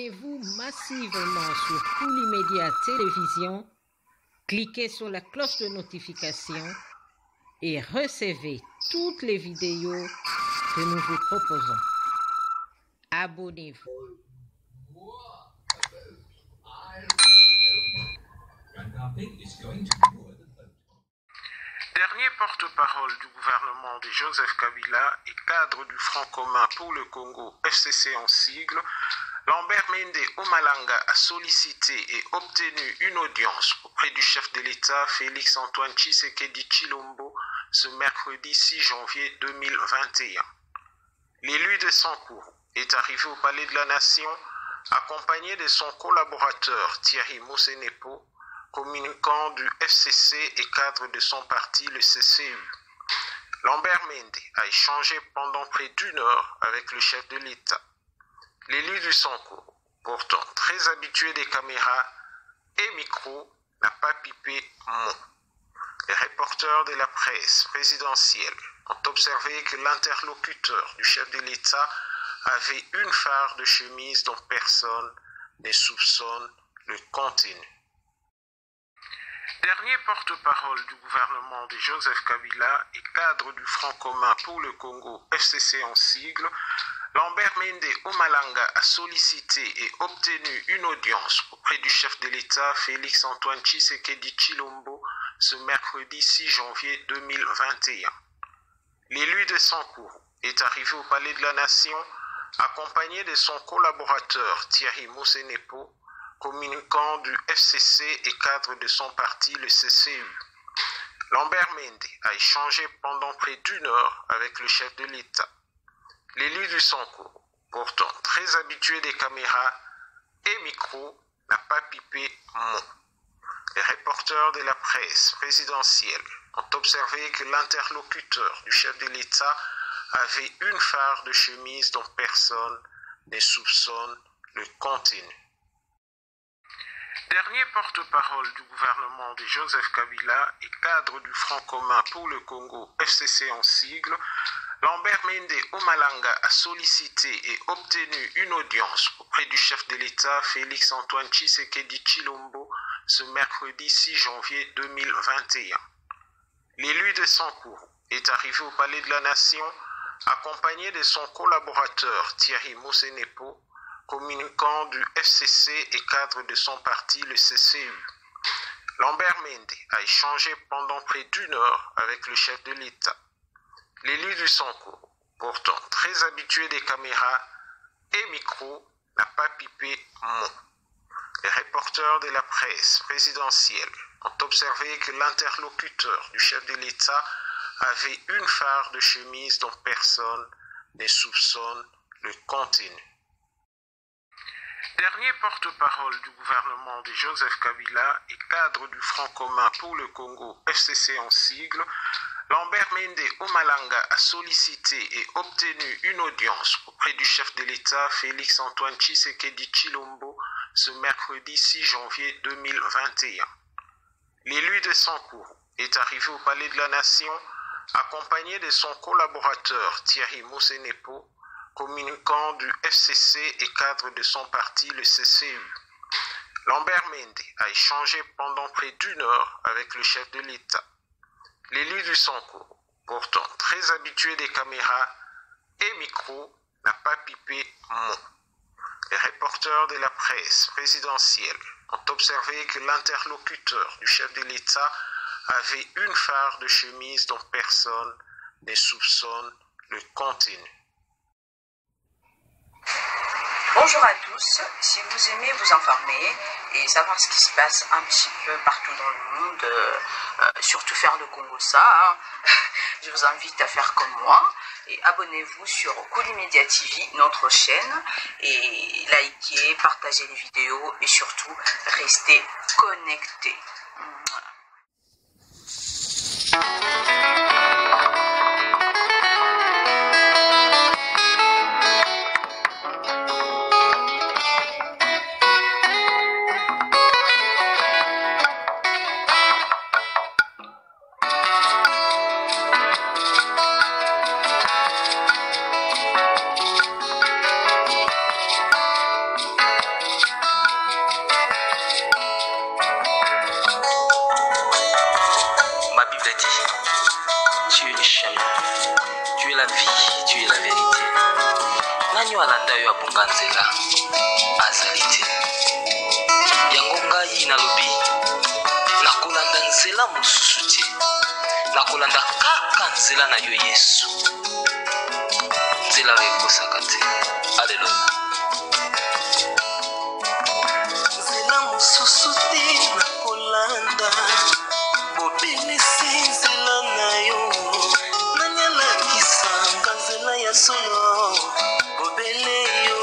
Abonnez-vous massivement sur Coulimedia Télévision, cliquez sur la cloche de notification et recevez toutes les vidéos que nous vous proposons. Abonnez-vous. Dernier porte-parole du gouvernement de Joseph Kabila et cadre du Front commun pour le Congo, FCC en sigle, Lambert Mende Omalanga a sollicité et obtenu une audience auprès du chef de l'État Félix-Antoine Tshisekedi Tshilombo ce mercredi 6 janvier 2021. L'élu de Sankourou est arrivé au Palais de la Nation accompagné de son collaborateur Thierry Mosenepo, communicant du FCC et cadre de son parti, le CCU. Lambert Mende a échangé pendant près d'une heure avec le chef de l'État. L'élu du Sankourou, pourtant très habitué des caméras et micros, n'a pas pipé mot. Les reporters de la presse présidentielle ont observé que l'interlocuteur du chef de l'État avait une fard de chemise dont personne ne soupçonne le contenu. Dernier porte-parole du gouvernement de Joseph Kabila et cadre du Front commun pour le Congo, FCC en sigle, Lambert Mende Omalanga a sollicité et obtenu une audience auprès du chef de l'État Félix-Antoine Tshisekedi Tshilombo ce mercredi 6 janvier 2021. L'élu de Sankourou est arrivé au Palais de la Nation accompagné de son collaborateur Thierry Mosenepo, communicant du FCC et cadre de son parti, le CCU. Lambert Mende a échangé pendant près d'une heure avec le chef de l'État. L'élu du Sankourou, pourtant très habitué des caméras et micros, n'a pas pipé mot. Les reporters de la presse présidentielle ont observé que l'interlocuteur du chef de l'État avait une fard de chemise dont personne ne soupçonne le contenu. Dernier porte-parole du gouvernement de Joseph Kabila et cadre du Front commun pour le Congo, FCC en sigle, Lambert Mende Omalanga a sollicité et obtenu une audience auprès du chef de l'État Félix-Antoine Tshisekedi Tshilombo ce mercredi 6 janvier 2021. L'élu de Sankourou est arrivé au Palais de la Nation accompagné de son collaborateur Thierry Mosenepo, communicant du FCC et cadre de son parti, le CCU. Lambert Mende a échangé pendant près d'une heure avec le chef de l'État. L'élu du Sankourou, pourtant très habitué des caméras et micros, n'a pas pipé mot. Les reporters de la presse présidentielle ont observé que l'interlocuteur du chef de l'État avait une fard de chemise dont personne ne soupçonne le contenu. Dernier porte-parole du gouvernement de Joseph Kabila et cadre du Front commun pour le Congo, FCC en sigle, Lambert Mende Omalanga a sollicité et obtenu une audience auprès du chef de l'État Félix-Antoine Tshisekedi Tshilombo ce mercredi 6 janvier 2021. L'élu de Sankourou est arrivé au Palais de la Nation accompagné de son collaborateur Thierry Mosenepo, communicant du FCC et cadre de son parti, le CCU. Lambert Mende a échangé pendant près d'une heure avec le chef de l'État. L'élu du Sankourou, pourtant très habitué des caméras et micros, n'a pas pipé mot. Les reporters de la presse présidentielle ont observé que l'interlocuteur du chef de l'État avait une fard de chemise dont personne ne soupçonne le contenu. Bonjour à tous, si vous aimez vous informer et savoir ce qui se passe un petit peu partout dans le monde, surtout faire le Congo-ça, je vous invite à faire comme moi et abonnez-vous sur Coulimedia TV, notre chaîne, et likez, partagez les vidéos et surtout restez connectés. nde oyo abunga nzela azali te. Yango ngai nalobi nakolanda nzela mosusu te, nakolanda kaka nzela na yo Yesu, nzela oyo ekosaka te. Alleluya. Nzela mosusu te nakolanda, bobelisi nzela na yo, nani alakisanga nzela ya solo, bobele yo.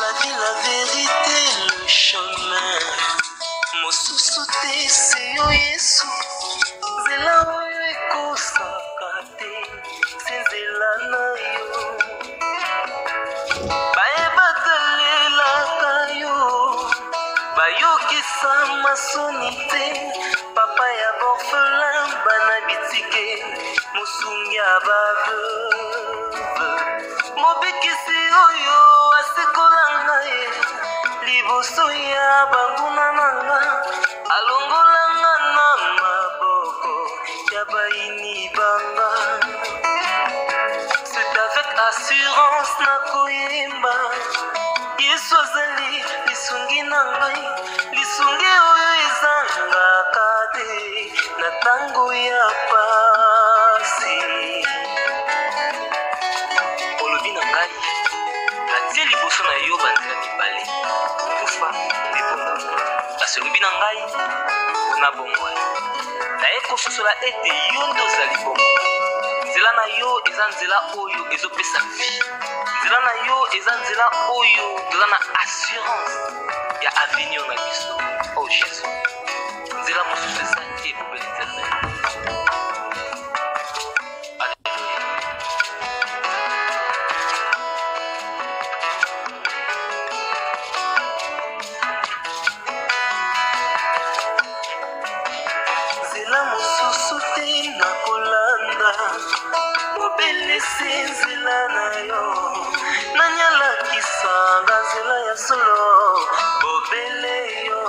La vie, la vérité, le chemin, mosusu te se yo Yesu, nzela oyo ekosaka te, se nzela na yo. Bayebatalelaka yo, bayokisa masoni te, papa ya borphelin bana bitike, mosungi ya baveuve, mobikisi oyo asikola ngai liboso ya banguna nanga, alongolanga na maboko ya baini banga. C'est avec assurance nakoyemba Yesu azali lisungi na ngai, lisungi oyo ezangaka te na tango ya pasi. Olobi na ngai natie liboso na yo banzela mibale, kufa mpe bongo. Kasi olobi na ngai mpona bongo naye kososola ete yo nde ozali bongo. Nzela na yo eza nzela oyo ezopesa vie, nzela na yo eza nzela oyo toza na assurance ya avenir na biso. Oh Jésus, nzela mosusu eza te ebobeli nzela na yo. Alleluya. Nzela mosusu te nakolanda, bobelisi nzela na yo, nani alakisanga nzela ya solo, bobele yo.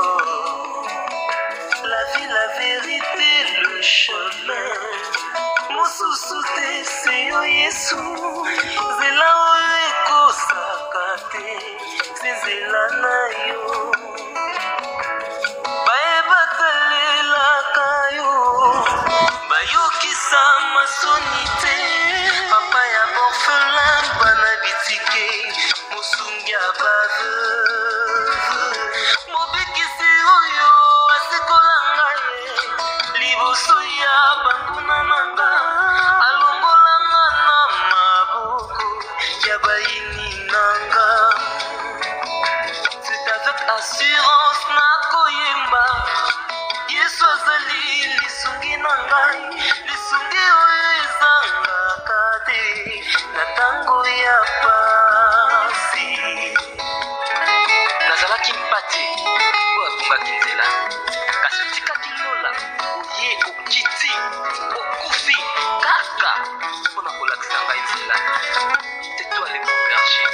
La vie, la vérité, le chemin, mosusu te se yo Yesu, nzela oyo ekosaka te, se nzela na yo. Bayebatalelaka yo, bayokisa masoni te, papa ya borphelin bana bitike, mosungi ya baveuve, mobikisi oyo asikola ngai liboso ya banguna nanga, alongolanga na maboko ya baini nanga. C'est avec assurance nakoyemba Yesu azali lisungi na ngai, lisungi oyo ezangaka te na tango ya pasi. Nazalaki mpate oyo abungaki nzela, kasi otikaki lola ye okiti okufi kaka mpona kolakisa ngai nzela. C'est toi le mon berger.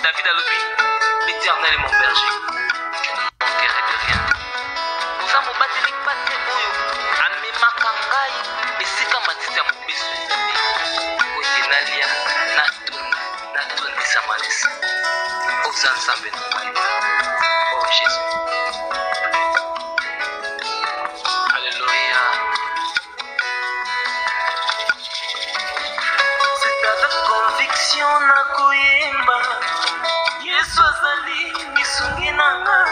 David alobi, l'Éternel est mon berger, je ne manquerai de rien. Oza mobateli pate oyo amemaka ngai esika matiti ya mobesu ezali, oye nalia natondisa malesa. Oza nzambe na ngai. Oh Jésus. Alléluia. C'est avec conviction nakoyemba Yesu azali lisungi na ngai,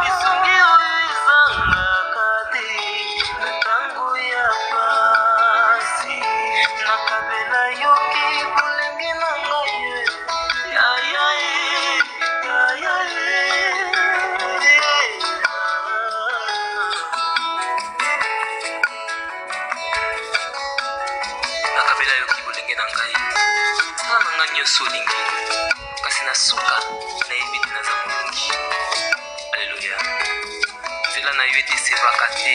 lisungi oyo ezangaka te na tango ya pasi. Nakabela yoki bolenge na ngai, ya ya ya ya nakabela yoki bolenge na ngai, sala na ngai nyonso olingi, kasi na suka nayebi te naza molongi. Alleluya. Nzela na yo ete esevaka te,